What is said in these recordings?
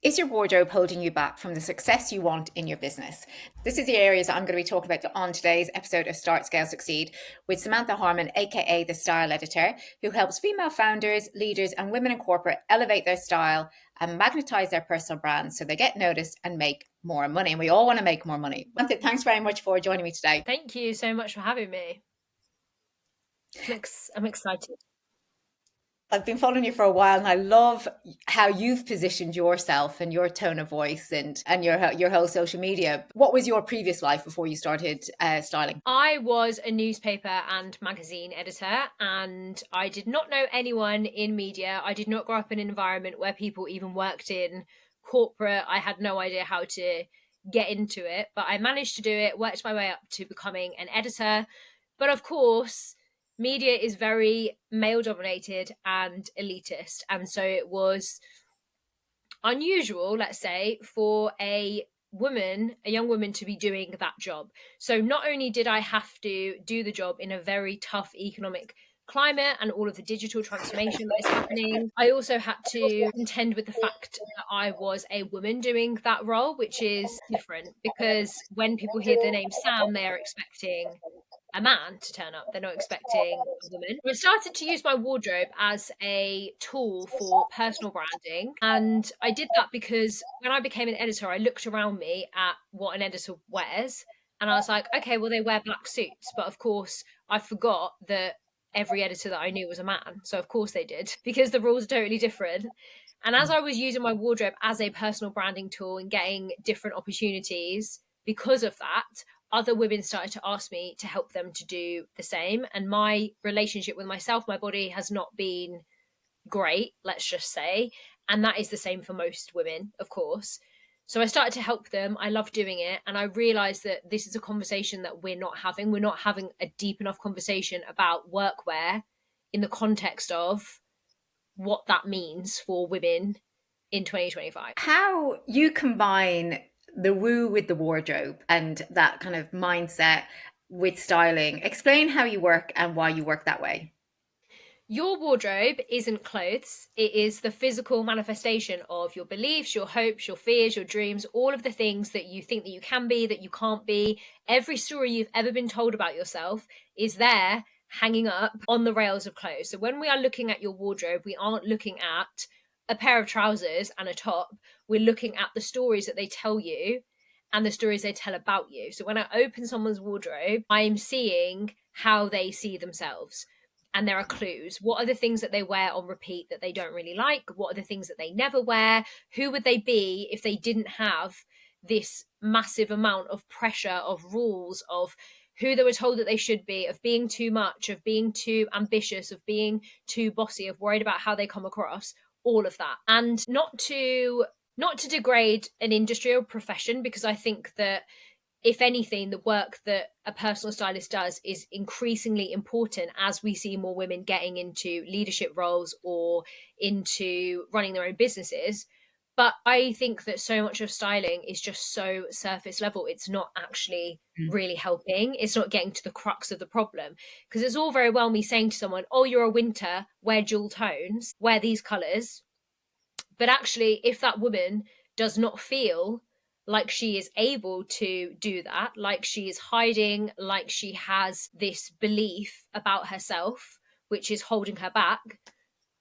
Is your wardrobe holding you back from the success you want in your business? This is the areas that I'm going to be talking about on today's episode of Start, Scale, Succeed with Samantha Harman, aka the Style Editor, who helps female founders, leaders, and women in corporate elevate their style and magnetize their personal brands so they get noticed and make more money. And we all want to make more money. Samantha, thanks very much for joining me today. Thank you so much for having me. I'm excited. I've been following you for a while, and I love how you've positioned yourself and your tone of voice and your whole social media. What was your previous life before you started styling? I was a newspaper and magazine editor, and I did not know anyone in media. I did not grow up in an environment where people even worked in corporate. I had no idea how to get into it, but I managed to do it, worked my way up to becoming an editor. But of course, media is very male dominated and elitist. And so it was unusual, let's say, for a young woman to be doing that job. So not only did I have to do the job in a very tough economic climate and all of the digital transformation that is happening, I also had to contend with the fact that I was a woman doing that role, which is different because when people hear the name Sam, they are expecting a man to turn up. They're not expecting a woman. I started to use my wardrobe as a tool for personal branding. And I did that because when I became an editor, I looked around me at what an editor wears. And I was like, okay, well, they wear black suits. But of course, I forgot that every editor that I knew was a man. So of course they did, because the rules are totally different. And as I was using my wardrobe as a personal branding tool and getting different opportunities because of that, other women started to ask me to help them to do the same. And my relationship with myself, my body has not been great, let's just say. And that is the same for most women, of course. So I started to help them. I love doing it. And I realized that this is a conversation that we're not having. We're not having a deep enough conversation about workwear in the context of what that means for women in 2025. How you combine the woo with the wardrobe and that kind of mindset with styling. Explain how you work and why you work that way. Your wardrobe isn't clothes. It is the physical manifestation of your beliefs, your hopes, your fears, your dreams, all of the things that you think that you can be, that you can't be. Every story you've ever been told about yourself is there hanging up on the rails of clothes. So when we are looking at your wardrobe, we aren't looking at a pair of trousers and a top. We're looking at the stories that they tell you and the stories they tell about you. So when I open someone's wardrobe, I am seeing how they see themselves. And there are clues. What are the things that they wear on repeat that they don't really like? What are the things that they never wear? Who would they be if they didn't have this massive amount of pressure, of rules, of who they were told that they should be, of being too much, of being too ambitious, of being too bossy, of worried about how they come across, all of that. And not to degrade an industry or profession, because I think that if anything, the work that a personal stylist does is increasingly important as we see more women getting into leadership roles or into running their own businesses. But I think that so much of styling is just so surface level. It's not actually really helping. It's not getting to the crux of the problem. Because it's all very well me saying to someone, oh, you're a winter, wear dual tones, wear these colours. But actually, if that woman does not feel like she is able to do that, like she is hiding, like she has this belief about herself, which is holding her back,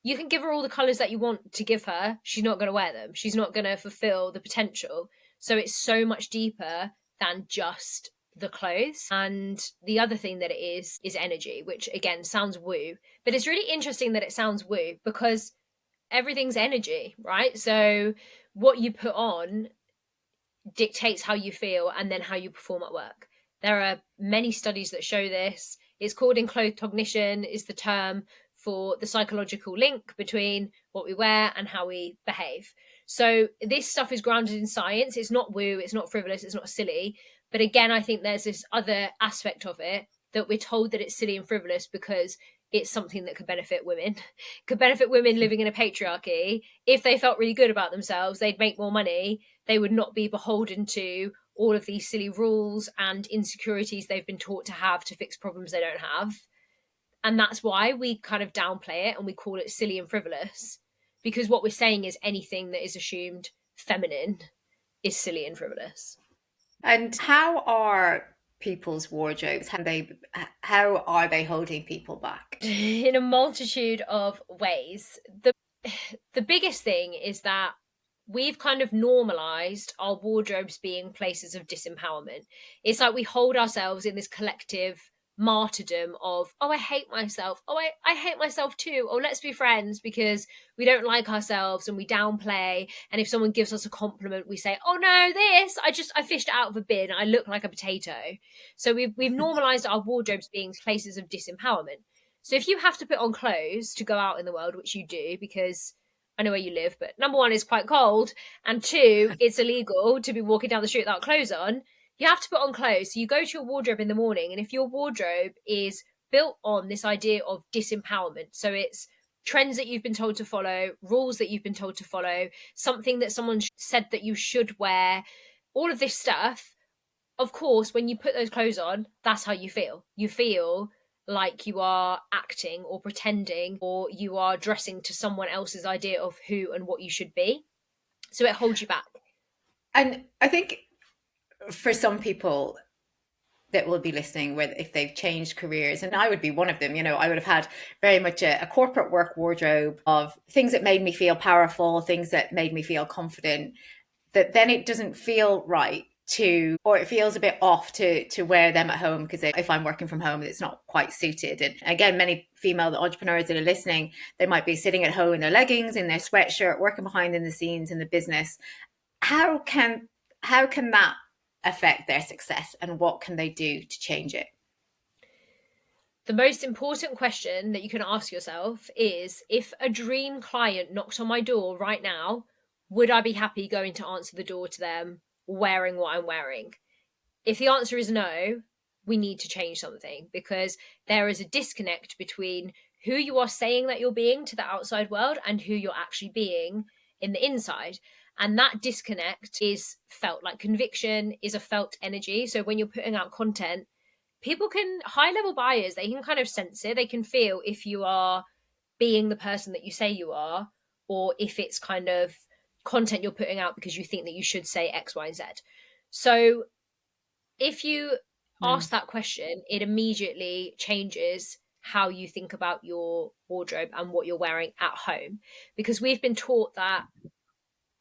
you can give her all the colours that you want to give her. She's not going to wear them. She's not going to fulfill the potential. So it's so much deeper than just the clothes. And the other thing that it is energy, which again sounds woo. But it's really interesting that it sounds woo because everything's energy, right? So what you put on dictates how you feel and then how you perform at work. There are many studies that show this. It's called enclothed cognition, is the term for the psychological link between what we wear and how we behave. So this stuff is grounded in science. It's not woo, it's not frivolous, it's not silly. But again, I think there's this other aspect of it that we're told that it's silly and frivolous because it's something that could benefit women, could benefit women living in a patriarchy. If they felt really good about themselves, they'd make more money. They would not be beholden to all of these silly rules and insecurities they've been taught to have to fix problems they don't have. And that's why we kind of downplay it and we call it silly and frivolous, because what we're saying is anything that is assumed feminine is silly and frivolous. And how are people's wardrobes? How are they holding people back? In a multitude of ways. The biggest thing is that we've kind of normalized our wardrobes being places of disempowerment. It's like we hold ourselves in this collective martyrdom of, oh, I hate myself. Oh, I hate myself too. Oh, let's be friends, because we don't like ourselves and we downplay. And if someone gives us a compliment, we say, oh no, I fished it out of a bin. I look like a potato. So we've normalized our wardrobes being places of disempowerment. So if you have to put on clothes to go out in the world, which you do because I know where you live, but number one, it's quite cold, and two, it's illegal to be walking down the street without clothes on. You have to put on clothes. So you go to your wardrobe in the morning, and if your wardrobe is built on this idea of disempowerment, so it's trends that you've been told to follow, rules that you've been told to follow, something that someone said that you should wear, all of this stuff, of course, when you put those clothes on, that's how you feel. You feel like you are acting or pretending, or you are dressing to someone else's idea of who and what you should be. So it holds you back. And I think for some people that will be listening, where if they've changed careers, and I would be one of them, I would have had very much a corporate work wardrobe of things that made me feel powerful, things that made me feel confident, that then it doesn't feel right or it feels a bit off to wear them at home, because if I'm working from home, it's not quite suited. And again, many female entrepreneurs that are listening, they might be sitting at home in their leggings, in their sweatshirt, working behind in the scenes in the business. How can that affect their success, and what can they do to change it? The most important question that you can ask yourself is, if a dream client knocked on my door right now, would I be happy going to answer the door to them wearing what I'm wearing? If the answer is no, we need to change something, because there is a disconnect between who you are saying that you're being to the outside world and who you're actually being in the inside. And that disconnect is felt, like conviction is a felt energy. So when you're putting out content, people can, high level buyers, they can kind of sense it. They can feel if you are being the person that you say you are, or if it's kind of content you're putting out because you think that you should say X, Y, and Z. So if you ask that question, it immediately changes how you think about your wardrobe and what you're wearing at home, because we've been taught that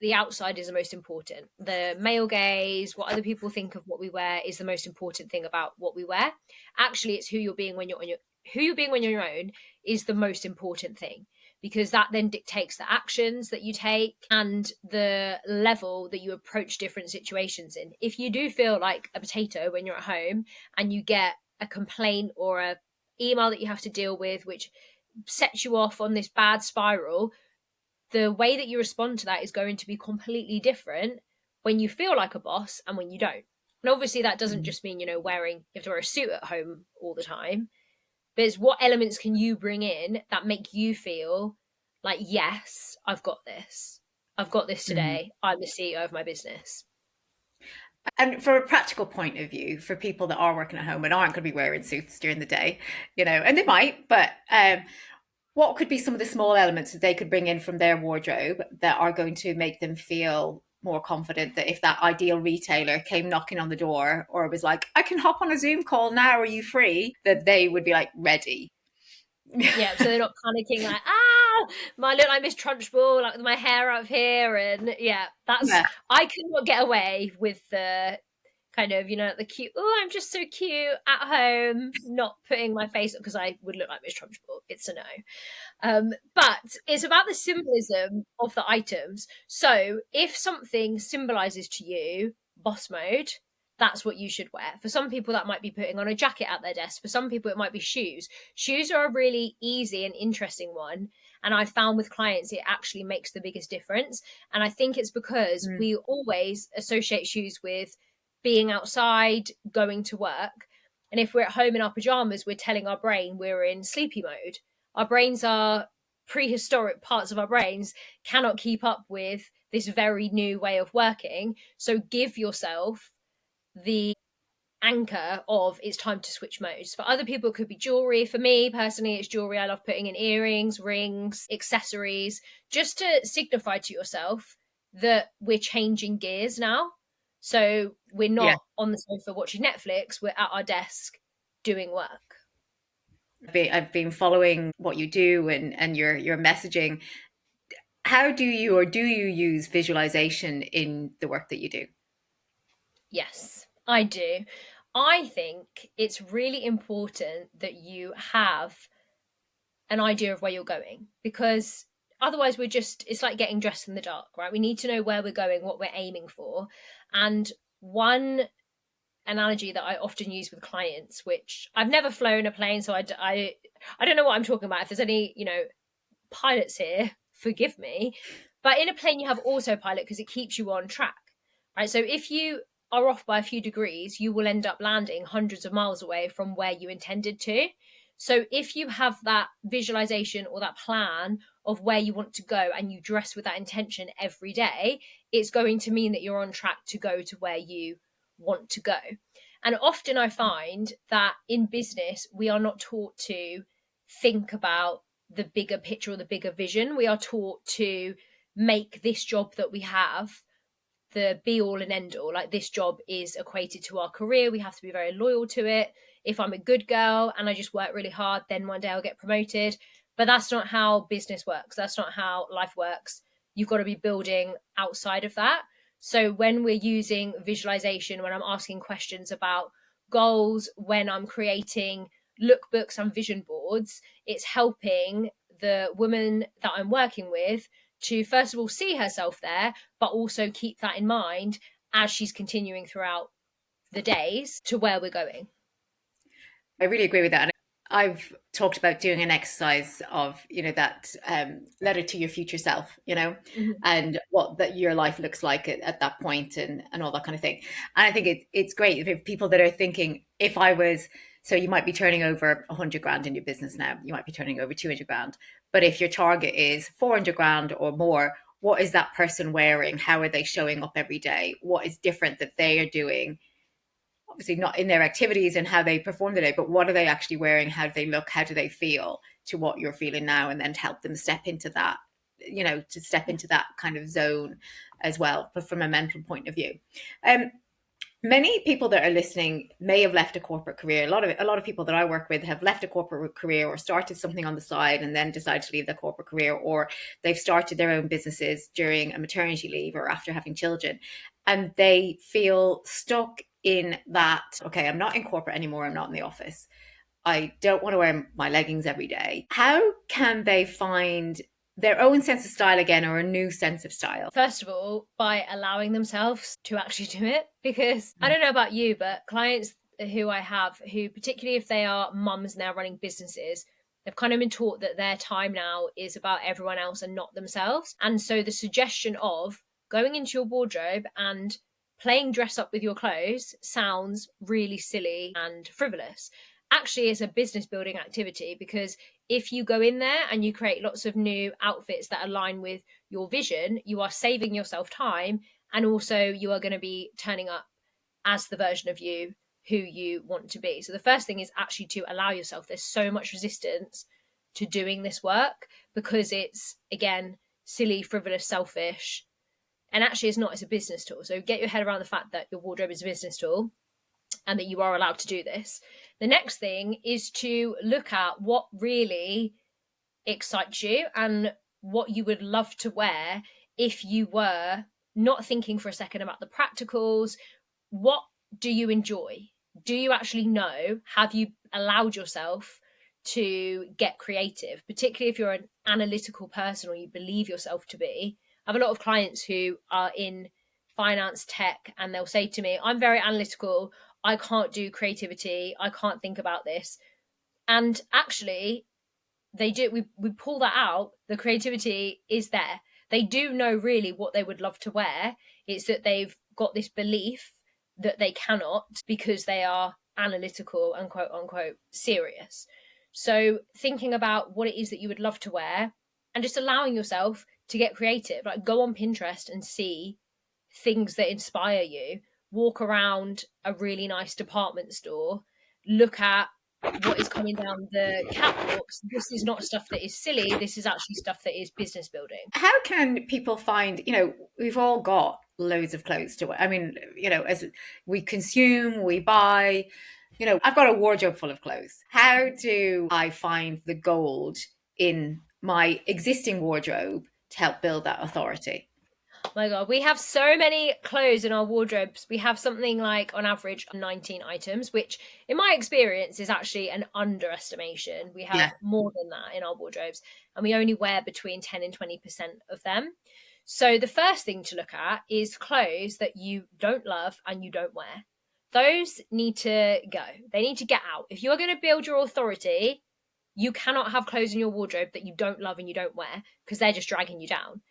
the outside is the most important. The male gaze, what other people think of what we wear, is the most important thing about what we wear. Actually, it's who you're being when you're on your who you're being when you're on your own is the most important thing, because that then dictates the actions that you take and the level that you approach different situations in. If you do feel like a potato when you're at home and you get a complaint or a email that you have to deal with which sets you off on this bad spiral, the way that you respond to that is going to be completely different when you feel like a boss and when you don't. And obviously that doesn't just mean, you have to wear a suit at home all the time, but it's what elements can you bring in that make you feel like, yes, I've got this. I've got this today. I'm the CEO of my business. And from a practical point of view, for people that are working at home and aren't going to be wearing suits during the day, and they might, but what could be some of the small elements that they could bring in from their wardrobe that are going to make them feel more confident, that if that ideal retailer came knocking on the door or was like, I can hop on a Zoom call now, are you free? That they would be like ready. Yeah, so they're not panicking like, I look like Miss Trunchbull, like with my hair up here, and yeah, Yeah. I could not get away with the kind of, the cute, oh, I'm just so cute at home, not putting my face up, because I would look like Miss Trunchbull. It's a no. But it's about the symbolism of the items. So if something symbolizes to you boss mode, that's what you should wear. For some people, that might be putting on a jacket at their desk. For some people, it might be shoes. Shoes are a really easy and interesting one. And I found with clients, it actually makes the biggest difference. And I think it's because we always associate shoes with being outside, going to work. And if we're at home in our pajamas, we're telling our brain we're in sleepy mode. Our brains are prehistoric parts of our brains cannot keep up with this very new way of working. So give yourself the anchor of it's time to switch modes. For other people, it could be jewelry. For me personally, it's jewelry. I love putting in earrings, rings, accessories, just to signify to yourself that we're changing gears now. So we're Yeah. not on the sofa watching Netflix, we're at our desk doing work. I've been following what you do and your messaging. How do you, or do you use visualization in the work that you do? Yes, I do. I think it's really important that you have an idea of where you're going, because otherwise it's like getting dressed in the dark, right? We need to know where we're going, what we're aiming for. And one analogy that I often use with clients, which I've never flown a plane, so I don't know what I'm talking about. If there's any, pilots here, forgive me. But in a plane, you have autopilot because it keeps you on track, right? So if you are off by a few degrees, you will end up landing hundreds of miles away from where you intended to. So if you have that visualization or that plan of where you want to go and you dress with that intention every day, it's going to mean that you're on track to go to where you want to go. And often I find that in business, we are not taught to think about the bigger picture or the bigger vision. We are taught to make this job that we have the be all and end all. Like, this job is equated to our career. We have to be very loyal to it. If I'm a good girl and I just work really hard, then one day I'll get promoted. But that's not how business works. That's not how life works. You've got to be building outside of that. So when we're using visualization, when I'm asking questions about goals, when I'm creating lookbooks and vision boards, it's helping the woman that I'm working with to, first of all, see herself there, but also keep that in mind as she's continuing throughout the days to where we're going. I really agree with that. And I've talked about doing an exercise of, that letter to your future self, Mhm. and what that your life looks like at that point, and all that kind of thing. And I think it's great if people that are thinking, if I was, so you might be turning over 100 grand in your business now, you might be turning over 200 grand. But if your target is 400 grand or more, what is that person wearing? How are they showing up every day? What is different that they are doing? Obviously not in their activities and how they perform the day, but what are they actually wearing? How do they look? How do they feel to what you're feeling now? And then to help them step into that, to step into that kind of zone as well, but from a mental point of view. Um, Many people that are listening may have left a corporate career. A lot of people that I work with have left a corporate career or started something on the side and then decided to leave the corporate career, or they've started their own businesses during a maternity leave or after having children, and they feel stuck in that, okay, I'm not in corporate anymore, I'm not in the office, I don't want to wear my leggings every day. How can they find their own sense of style again, or a new sense of style? First of all, by allowing themselves to actually do it. Because I don't know about you, but clients who I have, who, particularly if they are mums now running businesses, they've kind of been taught that their time now is about everyone else and not themselves. And so the suggestion of going into your wardrobe and playing dress up with your clothes sounds really silly and frivolous. Actually, it's a business building activity, because if you go in there and you create lots of new outfits that align with your vision, you are saving yourself time, and also you are going to be turning up as the version of you who you want to be. So the first thing is actually to allow yourself. There's so much resistance to doing this work because it's, again, silly, frivolous, selfish. And actually, it's not. It's a business tool. So get your head around the fact that your wardrobe is a business tool and that you are allowed to do this. The next thing is to look at what really excites you and what you would love to wear if you were not thinking for a second about the practicals. What do you enjoy? Do you actually know? Have you allowed yourself to get creative, particularly if you're an analytical person or you believe yourself to be? I have a lot of clients who are in finance tech, and they'll say to me, I'm very analytical, I can't do creativity, I can't think about this. And actually, they do, we pull that out, the creativity is there. They do know really what they would love to wear. It's that they've got this belief that they cannot because they are analytical and quote unquote serious. So thinking about what it is that you would love to wear and just allowing yourself to get creative, like go on Pinterest and see things that inspire you, walk around a really nice department store, look at what is coming down the catwalks, this is not stuff that is silly. This is actually stuff that is business building. How can people find, we've all got loads of clothes to wear. I mean, as we consume, we buy, I've got a wardrobe full of clothes. How do I find the gold in my existing wardrobe to help build that authority? My God, we have so many clothes in our wardrobes. We have something like, on average, 19 items, which in my experience is actually an underestimation. We have Yeah. more than that in our wardrobes, and we only wear between 10 and 20% of them. So the first thing to look at is clothes that you don't love and you don't wear. Those need to go. They need to get out. If you're going to build your authority, you cannot have clothes in your wardrobe that you don't love and you don't wear, because they're just dragging you down.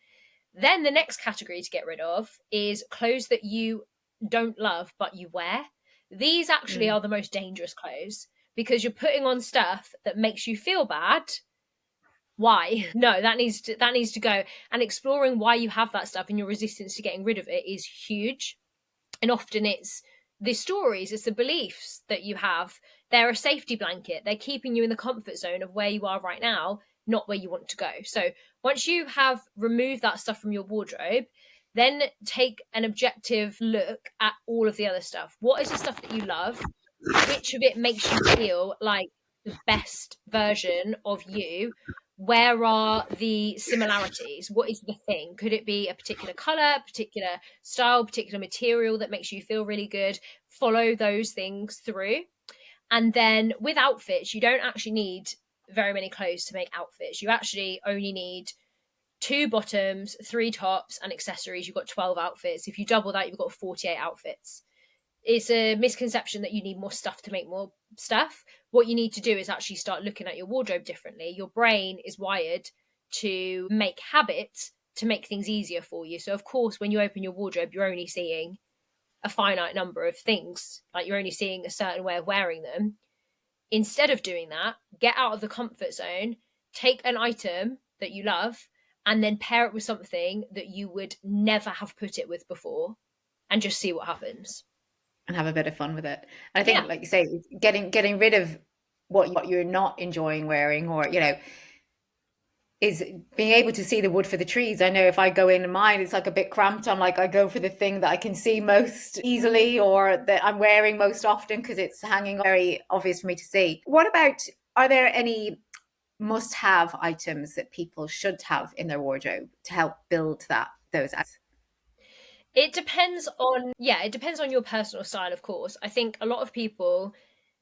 Then the next category to get rid of is clothes that you don't love but you wear. These actually Mm. are the most dangerous clothes, because you're putting on stuff that makes you feel bad. Why? No, that needs to go. And exploring why you have that stuff and your resistance to getting rid of it is huge. And often it's the stories, it's the beliefs that you have. They're a safety blanket. They're keeping you in the comfort zone of where you are right now, not where you want to go. So once you have removed that stuff from your wardrobe, then take an objective look at all of the other stuff. What is the stuff that you love? Which of it makes you feel like the best version of you? Where are the similarities? What is the thing? Could it be a particular color, particular style, particular material that makes you feel really good? Follow those things through. And then with outfits, you don't actually need very many clothes to make outfits. You actually only need 2 bottoms, 3 tops, and accessories. You've got 12 outfits. If you double that, you've got 48 outfits. It's a misconception that you need more stuff to make more stuff. What you need to do is actually start looking at your wardrobe differently. Your brain is wired to make habits to make things easier for you. So, of course, when you open your wardrobe, you're only seeing a finite number of things, like you're only seeing a certain way of wearing them. Instead of doing that, get out of the comfort zone, take an item that you love, and then pair it with something that you would never have put it with before, and just see what happens. And have a bit of fun with it. And I Yeah. think, like you say, getting rid of what you're not enjoying wearing, or is being able to see the wood for the trees. I know if I go in mine, it's like a bit cramped. I'm like, I go for the thing that I can see most easily or that I'm wearing most often because it's hanging very obvious for me to see. What about, are there any must have items that people should have in their wardrobe to help build those? It depends on, yeah, it depends on your personal style, of course. I think a lot of people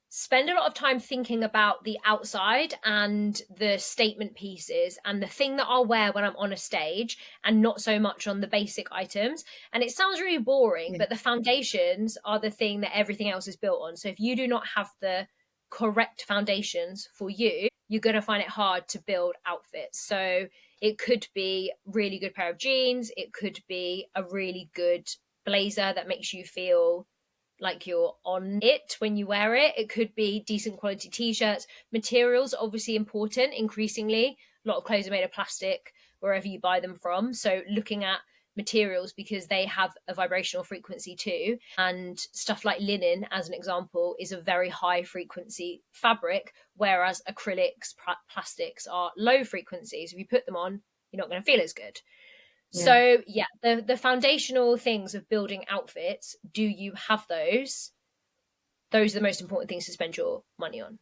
spend a lot of time thinking about the outside and the statement pieces and the thing that I'll wear when I'm on a stage, and not so much on the basic items. And it sounds really boring, Yeah. but the foundations are the thing that everything else is built on. So if you do not have the correct foundations for you, you're going to find it hard to build outfits. So it could be really good pair of jeans, it could be a really good blazer that makes you feel like you're on it when you wear it. It could be decent quality t-shirts. Materials are obviously important increasingly. A lot of clothes are made of plastic wherever you buy them from. So looking at materials, because they have a vibrational frequency too. And stuff like linen, as an example, is a very high frequency fabric, whereas acrylics, plastics are low frequencies. If you put them on, you're not going to feel as good. Yeah. So yeah, the foundational things of building outfits, do you have those? Those are the most important things to spend your money on.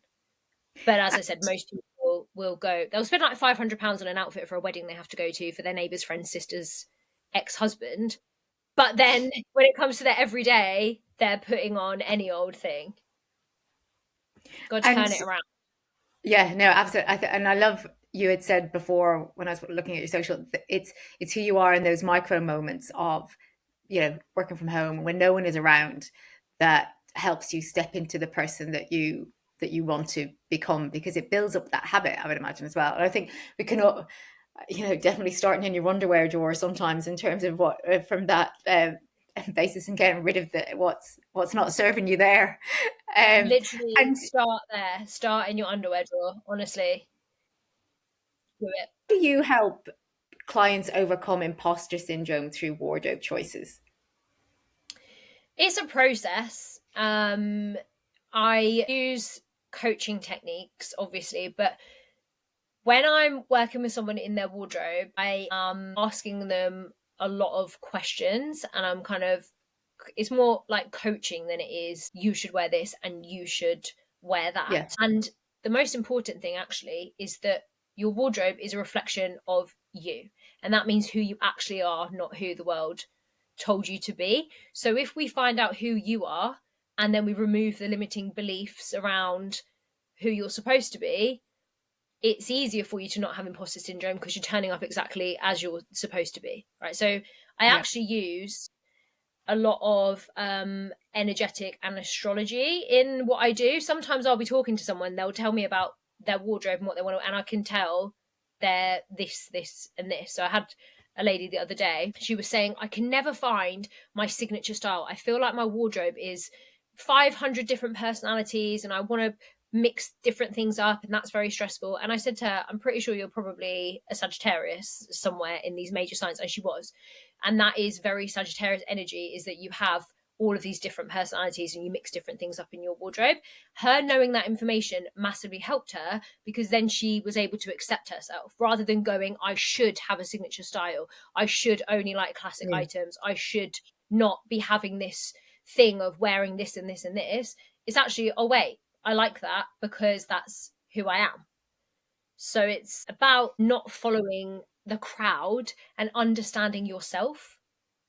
But as I said, most people they'll spend like £500 on an outfit for a wedding they have to go to for their neighbour's friend's sister's ex-husband. But then when it comes to their everyday, they're putting on any old thing. Got to And turn it around. yeah, no, absolutely. And I love you had said before when I was looking at your social, it's who you are in those micro moments of, working from home when no one is around, that helps you step into the person that you want to become, because it builds up that habit, I would imagine, as well. And I think we can all, definitely starting in your underwear drawer sometimes in terms of what from that basis, and getting rid of what's not serving you there. Literally And start there. Start in your underwear drawer. Honestly, do it. do you help clients overcome imposter syndrome through wardrobe choices? It's a process. I use coaching techniques, obviously, but when I'm working with someone in their wardrobe, I am asking them a lot of questions, and I'm kind of, it's more like coaching than it is you should wear this and you should wear that. Yeah. And the most important thing actually is that your wardrobe is a reflection of you. And that means who you actually are, not who the world told you to be. So if we find out who you are and then we remove the limiting beliefs around who you're supposed to be, it's easier for you to not have imposter syndrome because you're turning up exactly as you're supposed to be, right? So I actually use a lot of energetic and astrology in what I do. Sometimes I'll be talking to someone, they'll tell me about their wardrobe and what they want to, and I can tell they're this, and this. So I had a lady the other day, she was saying, I can never find my signature style. I feel like my wardrobe is 500 different personalities and I want to mix different things up, and that's very stressful. And I said to her, I'm pretty sure you're probably a Sagittarius somewhere in these major signs. And she was. And that is very Sagittarius energy, is that you have all of these different personalities and you mix different things up in your wardrobe. Her knowing that information massively helped her, because then she was able to accept herself rather than going, I should have a signature style, I should only like classic items, I should not be having this thing of wearing this and this and this. It's actually, oh wait, I like that because that's who I am. So it's about not following the crowd and understanding yourself.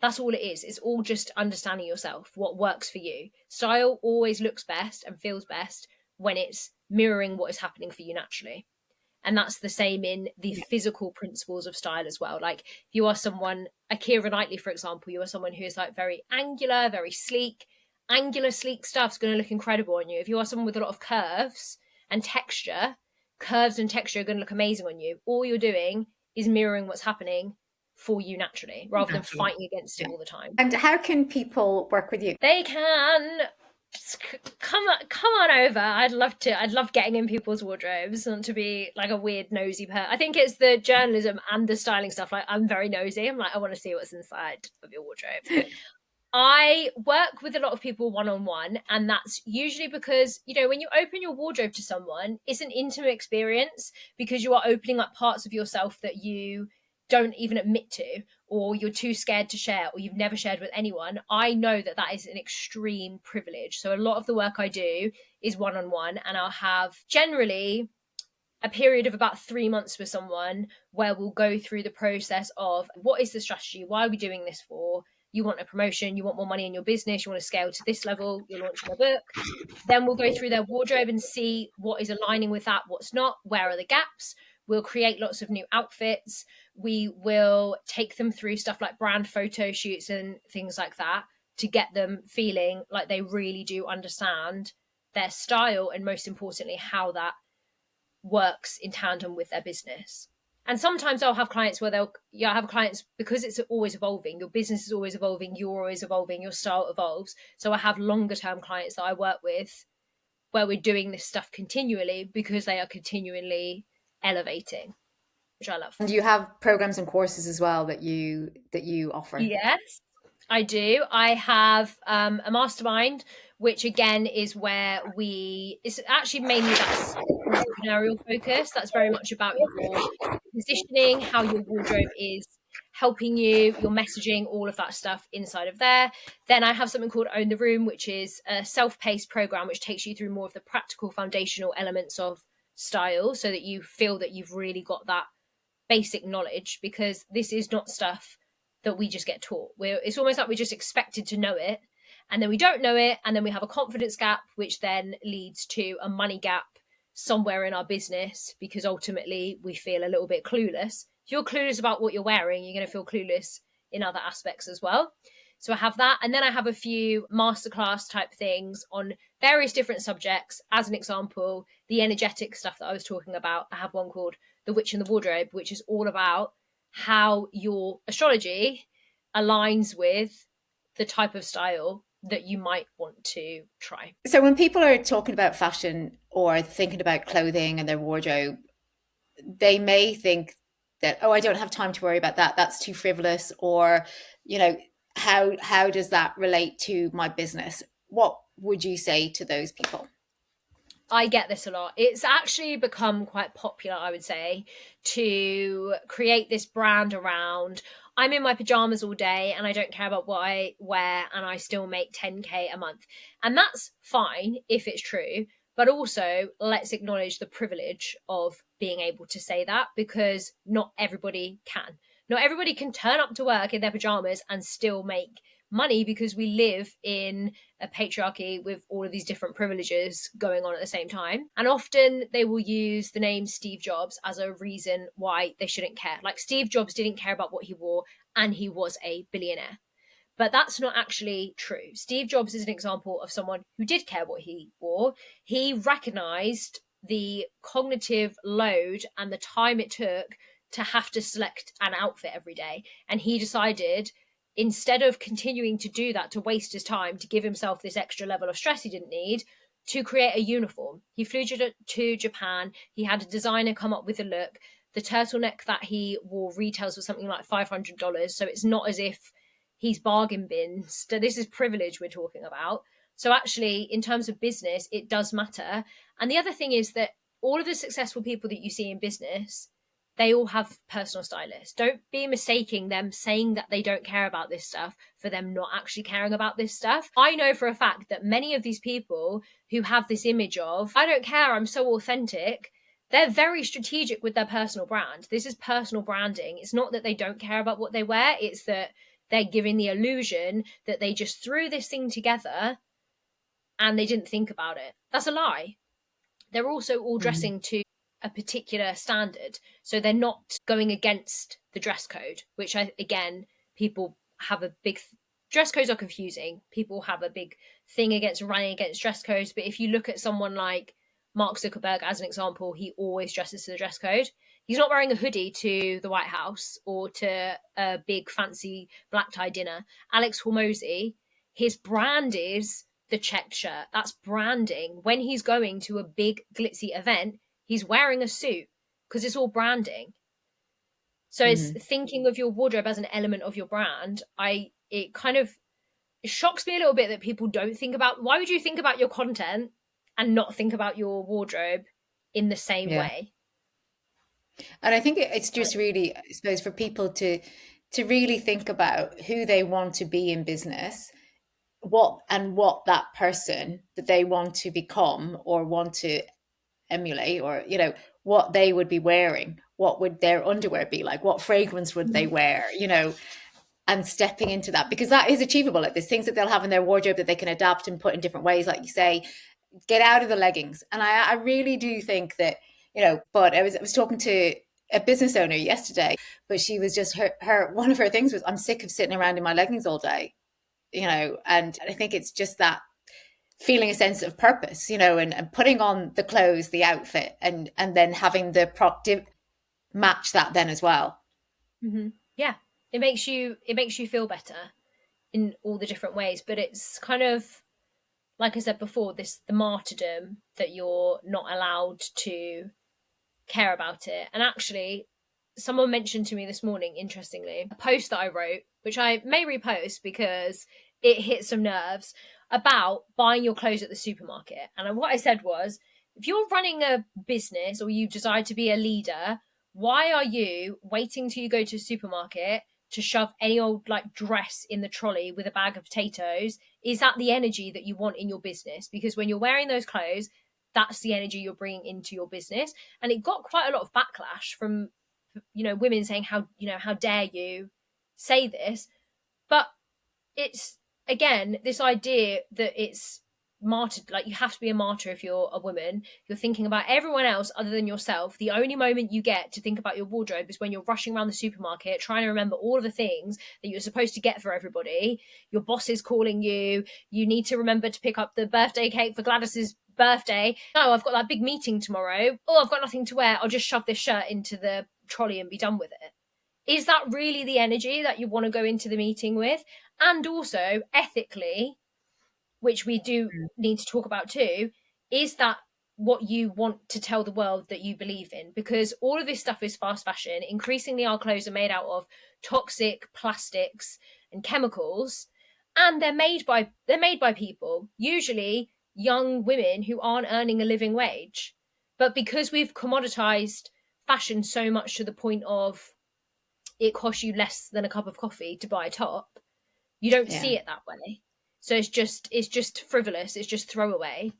That's all it is. It's all just understanding yourself, what works for you. Style always looks best and feels best when it's mirroring what is happening for you naturally. And that's the same in the physical principles of style as well. Like if you are someone, a Keira Knightley, for example, you are someone who is like very angular, very sleek. Angular, sleek stuff's going to look incredible on you. If you are someone with a lot of curves and texture, curves and texture are going to look amazing on you. All you're doing is mirroring what's happening for you naturally, rather than fighting against it all the time. And how can people work with you? They can come on over. I'd love getting in people's wardrobes, not to be like a weird nosy I think it's the journalism and the styling stuff. Like I'm very nosy. I'm like, I want to see what's inside of your wardrobe. I work with a lot of people one-on-one, and that's usually because, you know, when you open your wardrobe to someone, it's an intimate experience because you are opening up parts of yourself that you don't even admit to, or you're too scared to share, or you've never shared with anyone. I know that that is an extreme privilege. So a lot of the work I do is one-on-one, and I'll have generally a period of about 3 months with someone where we'll go through the process of what is the strategy? Why are we doing this for? You want a promotion, you want more money in your business, you want to scale to this level, you're launching a book. Then we'll go through their wardrobe and see what is aligning with that, what's not, where are the gaps. We'll create lots of new outfits. We will take them through stuff like brand photo shoots and things like that to get them feeling like they really do understand their style, and most importantly, how that works in tandem with their business. And sometimes I'll have clients where have clients, because it's always evolving, your business is always evolving, you're always evolving, your style evolves. So I have longer term clients that I work with where we're doing this stuff continually because they are continually elevating, which I love. And you have programs and courses as well that you offer? Yes, I do. I have a mastermind, which again is where it's actually mainly that's entrepreneurial focus. That's very much about your positioning, how your wardrobe is helping you, your messaging, all of that stuff inside of there. Then I have something called Own the Room, which is a self-paced program which takes you through more of the practical foundational elements of style, so that you feel that you've really got that basic knowledge, because this is not stuff that we just get taught. It's almost like we're just expected to know it, and then we don't know it, and then we have a confidence gap, which then leads to a money gap somewhere in our business, because ultimately we feel a little bit clueless. If you're clueless about what you're wearing, you're going to feel clueless in other aspects as well. So I have that, and then I have a few masterclass type things on various different subjects. As an example, the energetic stuff that I was talking about, I have one called The Witch in the Wardrobe, which is all about how your astrology aligns with the type of style that you might want to try. So when people are talking about fashion or thinking about clothing and their wardrobe, they may think that, oh, I don't have time to worry about that. That's too frivolous. Or, you know, how does that relate to my business? What would you say to those people? I get this a lot. It's actually become quite popular, I would say, to create this brand around, I'm in my pajamas all day and I don't care about what I wear and I still make 10K a month. And that's fine if it's true. But also, let's acknowledge the privilege of being able to say that, because not everybody can. Not everybody can turn up to work in their pajamas and still make money, because we live in a patriarchy with all of these different privileges going on at the same time. And often they will use the name Steve Jobs as a reason why they shouldn't care. Like, Steve Jobs didn't care about what he wore and he was a billionaire. But that's not actually true. Steve Jobs is an example of someone who did care what he wore. He recognized the cognitive load and the time it took to have to select an outfit every day. And he decided, instead of continuing to do that, to waste his time, to give himself this extra level of stress he didn't need, to create a uniform. He flew to Japan. He had a designer come up with a look. The turtleneck that he wore retails for something like $500. So it's not as if he's bargain bins. So this is privilege we're talking about. So actually, in terms of business, it does matter. And the other thing is that all of the successful people that you see in business, they all have personal stylists. Don't be mistaking them saying that they don't care about this stuff for them not actually caring about this stuff. I know for a fact that many of these people who have this image of, I don't care, I'm so authentic, they're very strategic with their personal brand. This is personal branding. It's not that they don't care about what they wear. It's that they're giving the illusion that they just threw this thing together and they didn't think about it. That's a lie. They're also all dressing to a particular standard. So they're not going against the dress code, which again, people have a big... Dress codes are confusing. People have a big thing against running against dress codes. But if you look at someone like Mark Zuckerberg as an example, he always dresses to the dress code. He's not wearing a hoodie to the White House or to a big fancy black tie dinner. Alex Hormozy, his brand is the checked shirt. That's branding. When he's going to a big glitzy event, he's wearing a suit because it's all branding. So it's thinking of your wardrobe as an element of your brand. It kind of shocks me a little bit that people don't think about, why would you think about your content and not think about your wardrobe in the same way? And I think it's just really, I suppose, for people to really think about who they want to be in business, what that person that they want to become or want to emulate, or what they would be wearing, what would their underwear be like, what fragrance would they wear, and stepping into that, because that is achievable. Like, there's things that they'll have in their wardrobe that they can adapt and put in different ways, like you say. Get out of the leggings. And I really do think that, but I was talking to a business owner yesterday, but she was just, her one of her things was, I'm sick of sitting around in my leggings all day, and I think it's just that feeling a sense of purpose, and putting on the clothes, the outfit, and then having the prop match that then as well. Yeah, it makes you feel better in all the different ways. But it's kind of, like I said before, the martyrdom that you're not allowed to care about it. And actually, someone mentioned to me this morning, interestingly, a post that I wrote, which I may repost because it hit some nerves, about buying your clothes at the supermarket. And what I said was, if you're running a business or you decide to be a leader, why are you waiting till you go to a supermarket to shove any old dress in the trolley with a bag of potatoes? Is that the energy that you want in your business? Because when you're wearing those clothes, that's the energy you're bringing into your business. And it got quite a lot of backlash from, women saying, how dare you say this? But it's, again, this idea that it's martyred, like you have to be a martyr if you're a woman. You're thinking about everyone else other than yourself. The only moment you get to think about your wardrobe is when you're rushing around the supermarket trying to remember all of the things that you're supposed to get for everybody. Your boss is calling you. You need to remember to pick up the birthday cake for Gladys's birthday. Oh, I've got that big meeting tomorrow. Oh, I've got nothing to wear. I'll just shove this shirt into the trolley and be done with it. Is that really the energy that you want to go into the meeting with? And also, ethically, which we do need to talk about too, is that what you want to tell the world that you believe in? Because all of this stuff is fast fashion. Increasingly, our clothes are made out of toxic plastics and chemicals, and they're made by people. Usually, young women who aren't earning a living wage. But because we've commoditized fashion so much to the point of it costs you less than a cup of coffee to buy a top, you don't Yeah. see it that way. So it's just frivolous, it's just throwaway.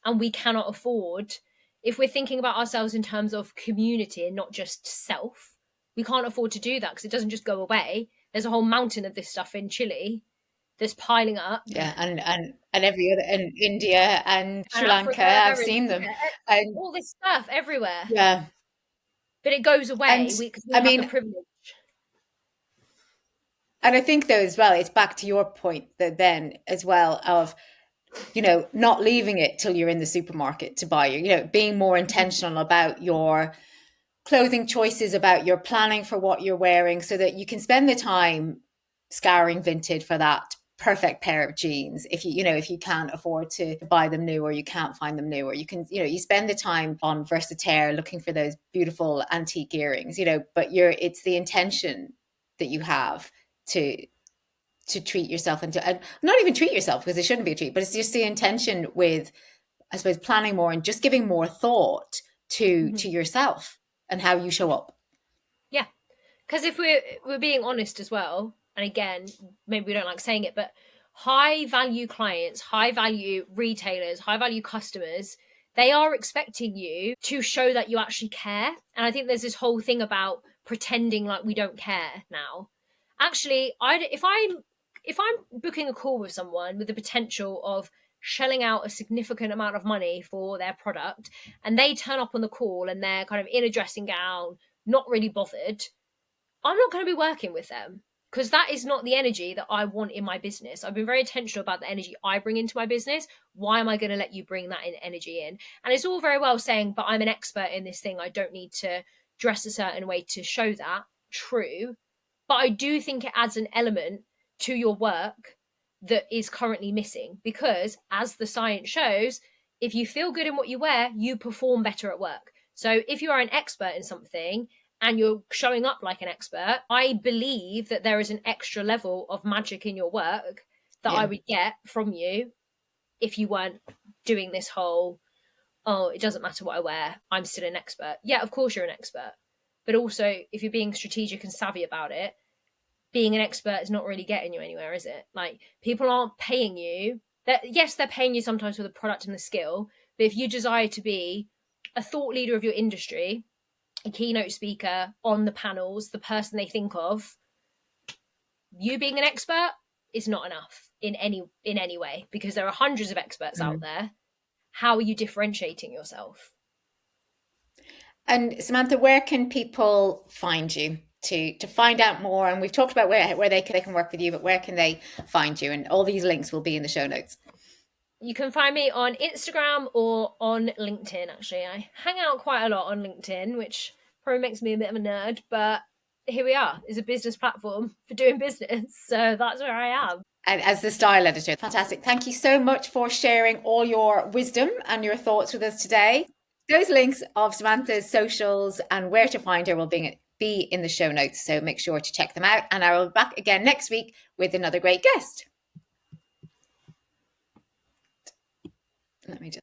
And we cannot afford, if we're thinking about ourselves in terms of community and not just self, we can't afford to do that because it doesn't just go away. There's a whole mountain of this stuff in Chile that's piling up. Yeah, and every other, and India and And Sri Lanka, Africa I've and seen them. And all this stuff everywhere. yeah, But it goes and away because we I have the mean, privilege. and I think though as well, it's back to your point that then as well of, you know, not leaving it till you're in the supermarket to buy you know, being more intentional about your clothing choices, about your planning for what you're wearing, so that you can spend the time scouring Vinted for that perfect pair of jeans if you know if you can't afford to buy them new, or you can't find them new, or you can, you know, you spend the time on Versataire looking for those beautiful antique earrings, you know, but it's the intention that you have to treat yourself, and not even treat yourself because it shouldn't be a treat, but it's just the intention with, I suppose, planning more and just giving more thought to Mm-hmm. yourself and how you show up. Yeah. Because if we're being honest as well, and again, maybe we don't like saying it, but high value clients, high value retailers, high value customers, they are expecting you to show that you actually care. And I think there's this whole thing about pretending like we don't care now. Actually, if I'm booking a call with someone with the potential of shelling out a significant amount of money for their product, and they turn up on the call and they're kind of in a dressing gown, not really bothered, I'm not going to be working with them because that is not the energy that I want in my business. I've been very intentional about the energy I bring into my business. Why am I going to let you bring that energy in? And it's all very well saying, but I'm an expert in this thing. I don't need to dress a certain way to show that. True. But I do think it adds an element to your work that is currently missing because, as the science shows, if you feel good in what you wear, you perform better at work. So if you are an expert in something and you're showing up like an expert, I believe that there is an extra level of magic in your work that I Yeah. would get from you if you weren't doing this whole, oh, it doesn't matter what I wear, I'm still an expert. Yeah, of course you're an expert. But also, if you're being strategic and savvy about it, being an expert is not really getting you anywhere, is it? Like, people aren't paying you. Yes, they're paying you sometimes for the product and the skill, but if you desire to be a thought leader of your industry, a keynote speaker on the panels, the person they think of, you being an expert is not enough in any way because there are hundreds of experts out there. How are you differentiating yourself? And Samantha, where can people find you to find out more? And we've talked about where they can work with you, but where can they find you? And all these links will be in the show notes. You can find me on Instagram or on LinkedIn. Actually, I hang out quite a lot on LinkedIn, which probably makes me a bit of a nerd, but here we are. It's a business platform for doing business, so that's where I am. And as the style editor, fantastic. Thank you so much for sharing all your wisdom and your thoughts with us today. Those links of Samantha's socials and where to find her will be in the show notes. So make sure to check them out. And I will be back again next week with another great guest. Let me just